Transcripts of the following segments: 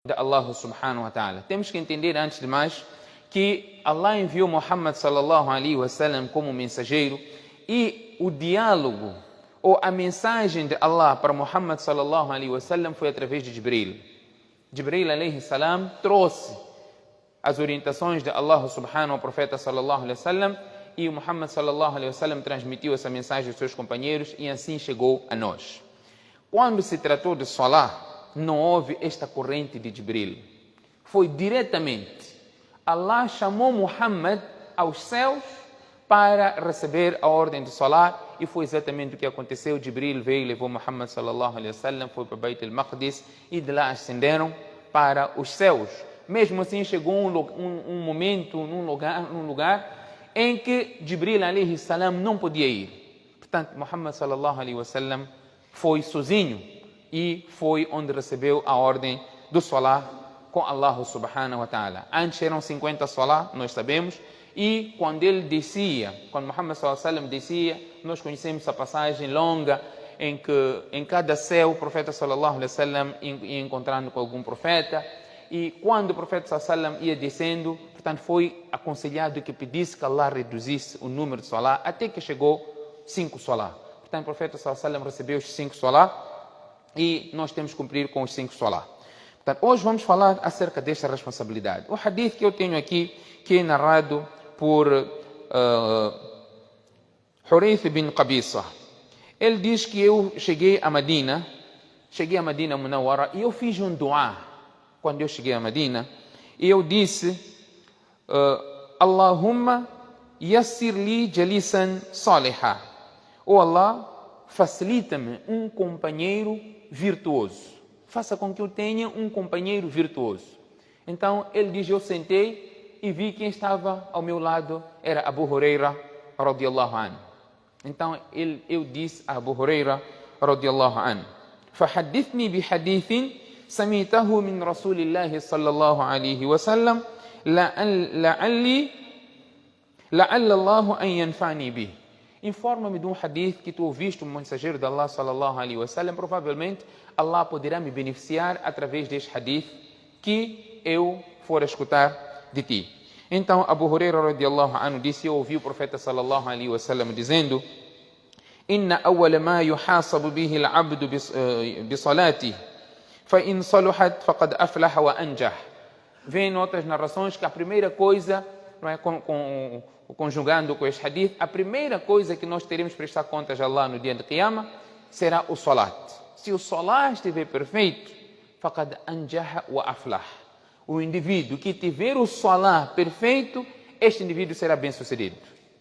de Allah subhanahu wa ta'ala. Temos que entender antes de mais que Allah enviou Muhammad sallallahu alaihi wasallam como mensageiro e o diálogo ou a mensagem de Allah para Muhammad sallallahu alaihi wasallam foi através de Jibril. Jibril alaihi salam trouxe as orientações de Allah subhanahu ao profeta sallallahu alaihi wasallam e o Muhammad sallallahu alaihi wasallam transmitiu essa mensagem aos seus companheiros e assim chegou a nós. Quando se tratou de Salah, não houve esta corrente de Jibril. Foi diretamente. Allah chamou Muhammad aos céus para receber a ordem de Salah e foi exatamente o que aconteceu. Jibril veio, levou Muhammad sallallahu alaihi wasallam, foi para Beit al-Maqdis e de lá ascenderam para os céus. Mesmo assim chegou um momento, num lugar em que Jibril alaihi salam não podia ir. Portanto, Muhammad sallallahu alaihi wasallam foi sozinho e foi onde recebeu a ordem do Salah com Allah subhanahu wa ta'ala. Antes eram 50 Salah, nós sabemos, e quando ele descia, quando Muhammad sallallahu alaihi wasallam descia, nós conhecemos a passagem longa em que em cada céu o profeta sallallahu alaihi wasallam ia encontrando com algum profeta, e quando o profeta sallallahu alaihi wasallam ia descendo, portanto foi aconselhado que pedisse que Allah reduzisse o número de Salah até que chegou 5 Salah. Portanto o profeta sallallahu alaihi wasallam recebeu os 5 Salah e nós temos que cumprir com os 5 Salah. Portanto, hoje vamos falar acerca desta responsabilidade. O hadith que eu tenho aqui, que é narrado por Hurayth bin Qabisa. Ele diz que eu cheguei a Medina Munawwara, e eu fiz um dua quando eu cheguei a Medina, e eu disse, Allahumma yassir li jalisan salihah. Oh Allah, facilita-me um companheiro virtuoso. Faça com que eu tenha um companheiro virtuoso. Então, ele diz, eu sentei e vi quem estava ao meu lado era Abu Huraira, radiyallahu anhu. Então, eu disse a Abu Huraira, radiyallahu anhu, فحدثني بحديث سمعته من رسول الله صلى الله عليه وسلم لعل الله أن ينفعني به. Informa-me de um hadith que tu ouviste, o mensageiro de Allah sallallahu alaihi wasallam. Provavelmente Allah poderá me beneficiar através deste hadith que eu for escutar de ti. Então Abu Huraira radiyallahu anhu disse, eu ouvi o profeta sallallahu alaihi wasallam dizendo, Inna awwala ma yuhasabu bihi al-abdu bi salatihi fa in saluhat faqad aflaha wa anjah. Vem outras narrações que a primeira coisa, conjugando com este hadith, a primeira coisa que nós teremos que prestar contas a Allah no dia de Qiyamah será o salat. Se o salat estiver perfeito, faqad anjaha wa aflah. O indivíduo que tiver o salat perfeito, este indivíduo será bem-sucedido.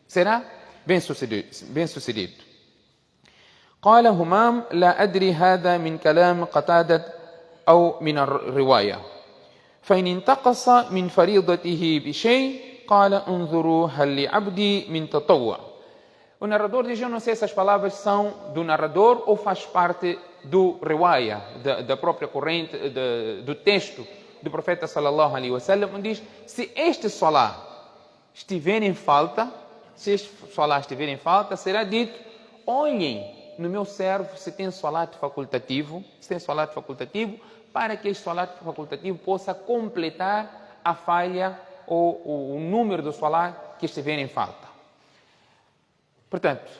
Será bem-sucedido. قال همام لا أدري هذا من كلام قتادة أو من الرواية فإن انتقص من فريضته بشيء قال انظروا هل لعبدي من تطوع. O narrador diz, eu não sei se essas palavras são do narrador ou faz parte do riwaya, da própria corrente, do texto do profeta sallallahu alaihi wasallam, onde diz, se este salah estiver em falta, será dito, olhem no meu servo se tem salat facultativo, para que este salat facultativo possa completar a falha ou o número do salat que estiver em falta. Portanto,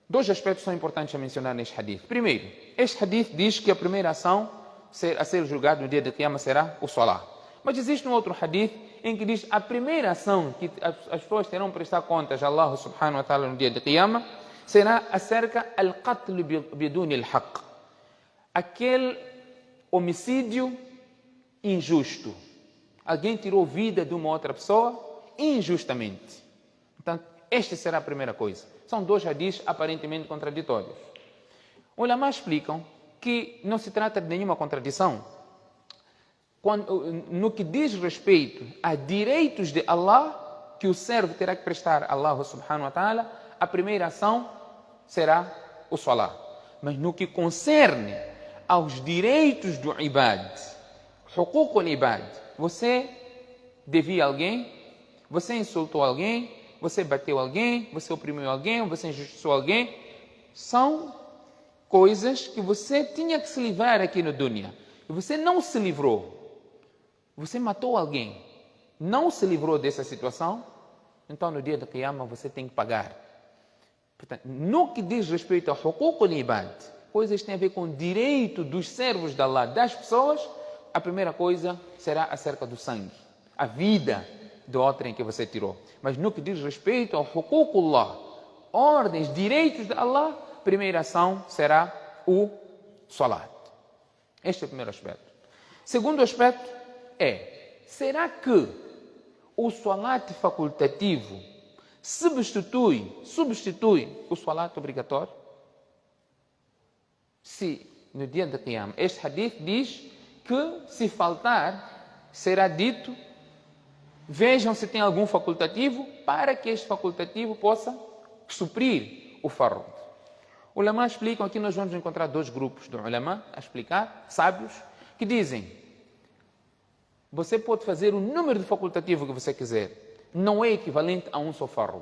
dois aspectos são importantes a mencionar neste hadith. Primeiro, este hadith diz que a primeira ação a ser julgada no dia de Qiyamah será o salat. Mas existe um outro hadith em que diz a primeira ação que as pessoas terão que prestar contas a Allah subhanahu wa ta'ala no dia de Qiyamah será acerca al-qatl bidun al-haq. Aquele homicídio injusto. Alguém tirou vida de uma outra pessoa injustamente. Então, esta será a primeira coisa. São dois hadiths aparentemente contraditórios. Os ulama explicam que não se trata de nenhuma contradição. No que diz respeito a direitos de Allah, que o servo terá que prestar a Allah subhanahu wa ta'ala, a primeira ação será o salah. Mas no que concerne aos direitos do ibad, huquq al-ibad, você devia alguém, você insultou alguém, você bateu alguém, você oprimiu alguém, você injustiçou alguém, são coisas que você tinha que se livrar aqui no dunya. E você não se livrou. você matou alguém, não se livrou dessa situação, então no dia da Qiyamah você tem que pagar. Portanto, no que diz respeito ao Huquq al-Ibad, coisas que têm a ver com o direito dos servos de Allah, das pessoas, a primeira coisa será acerca do sangue, a vida do outrem que você tirou. Mas no que diz respeito ao Huquq Allah, ordens, direitos de Allah, a primeira ação será o Salat. Este é o primeiro aspecto. Segundo aspecto é, será que o Salat facultativo substitui o Salat obrigatório? Se no dia da Qiyamah, este hadith diz que se faltar, será dito, vejam se tem algum facultativo, para que este facultativo possa suprir o fard. Os ulama explicam, aqui nós vamos encontrar dois grupos de ulama a explicar, sábios, que dizem, você pode fazer o número de facultativo que você quiser, não é equivalente a um só fard.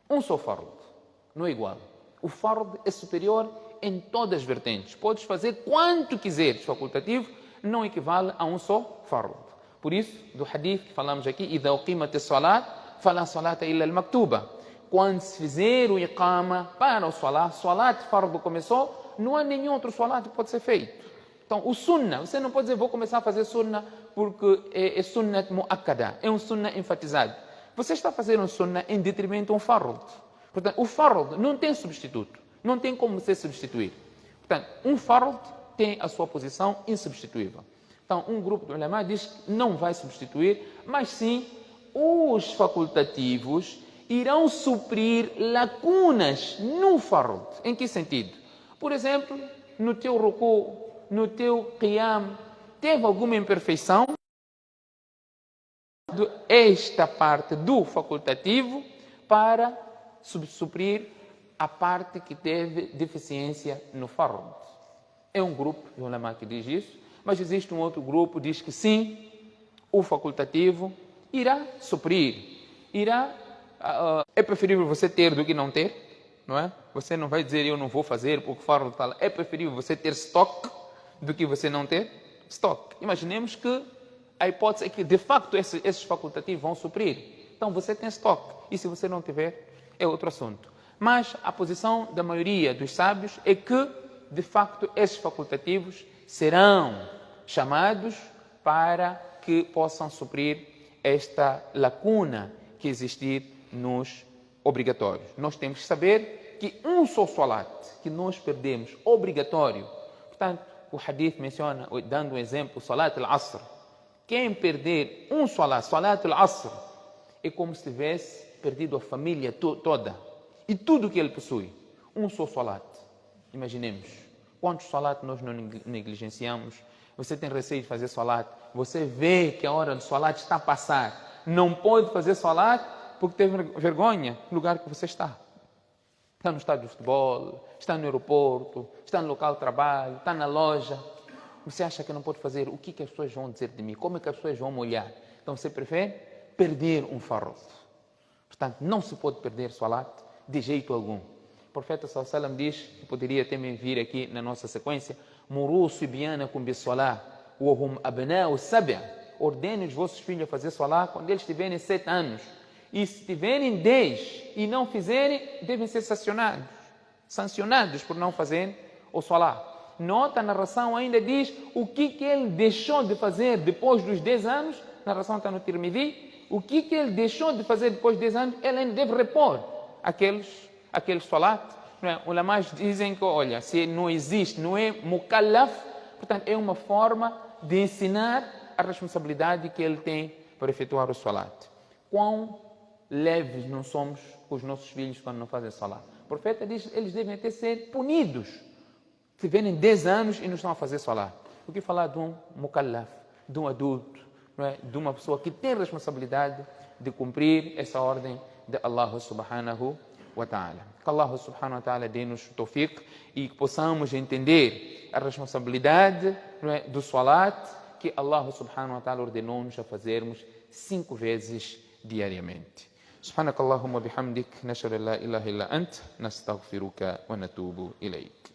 Um só fard, não é igual. O fard é superior em todas as vertentes. Podes fazer quanto quiseres facultativo, não equivale a um só fard. Por isso, do hadith que falamos aqui, إِذَا أُقِيمَتِ الصَّلَاةِ فَلَا صَلَاةَ إِلَّا الْمَكْتُوبَةِ. Quando se fizer o iqama para o salat fardo começou, não há nenhum outro salat que pode ser feito. Então, o sunnah, você não pode dizer, vou começar a fazer sunnah porque é sunnah mu'akkada, é um sunnah enfatizado. Você está fazendo um sunnah em detrimento de um fard. Portanto, o fard não tem substituto, não tem como você substituir. Portanto, um fard tem a sua posição insubstituível. Então, um grupo de ulama diz que não vai substituir, mas sim os facultativos irão suprir lacunas no fard. Em que sentido? Por exemplo, no teu ruku, no teu qiyam, teve alguma imperfeição? Esta parte do facultativo para suprir a parte que teve deficiência no fard. É um grupo de ulama que diz isso, mas existe um outro grupo que diz que sim, o facultativo irá suprir, é preferível você ter do que não ter, não é? Você não vai dizer eu não vou fazer porque o fard está lá. É preferível você ter estoque do que você não ter estoque. Imaginemos que a hipótese é que de facto esses facultativos vão suprir. Então você tem estoque e se você não tiver, é outro assunto. Mas a posição da maioria dos sábios é que de facto esses facultativos serão chamados para que possam suprir esta lacuna que existir nos obrigatórios. Nós temos que saber que um só salat que nós perdemos, obrigatório, portanto, o hadith menciona, dando um exemplo, salat al-asr. Quem perder um salat al-asr, é como se tivesse perdido a família toda e tudo que ele possui. Um só salat. Imaginemos, quantos salat nós não negligenciamos? Você tem receio de fazer salat, você vê que a hora do salat está a passar, não pode fazer salat porque teve vergonha no lugar que você está. Está no estádio de futebol, está no aeroporto, está no local de trabalho, está na loja. Você acha que não pode fazer? O que as pessoas vão dizer de mim? Como é que as pessoas vão me olhar? Então você prefere perder um fard. Portanto, não se pode perder salat de jeito algum. O profeta sallallahu alaihi wasallam diz, que poderia também vir aqui na nossa sequência, Muru sibyanakum bis-salah wa hum abna'u sab'a. Ordene os vossos filhos a fazer salat quando eles tiverem 7 anos. E se tiverem 10 e não fizerem, devem ser sancionados por não fazerem o salat. Nota, a narração ainda diz o que ele deixou de fazer depois dos 10 anos. A narração está no Tirmidhi. O que ele deixou de fazer depois de 10 anos, ele ainda deve repor aqueles salat. Os ulamás dizem que, olha, se não existe, não é mukallaf, portanto, é uma forma de ensinar a responsabilidade que ele tem para efetuar o salat. Quão leves não somos com os nossos filhos quando não fazem salat. O profeta diz que eles devem até ser punidos. Se tiverem 10 anos e não estão a fazer salat. O que falar de um mukallaf, de um adulto, não é? De uma pessoa que tem responsabilidade de cumprir essa ordem de Allah subhanahu wa ta'ala. Que Allah subhanahu wa ta'ala dê-nos tawfiq e que possamos entender a responsabilidade, não é? Do salat que Allah subhanahu wa ta'ala ordenou-nos a fazermos 5 vezes diariamente. سبحانك اللهم وبحمدك نشهد أن لا إله إلا أنت نستغفرك ونتوب إليك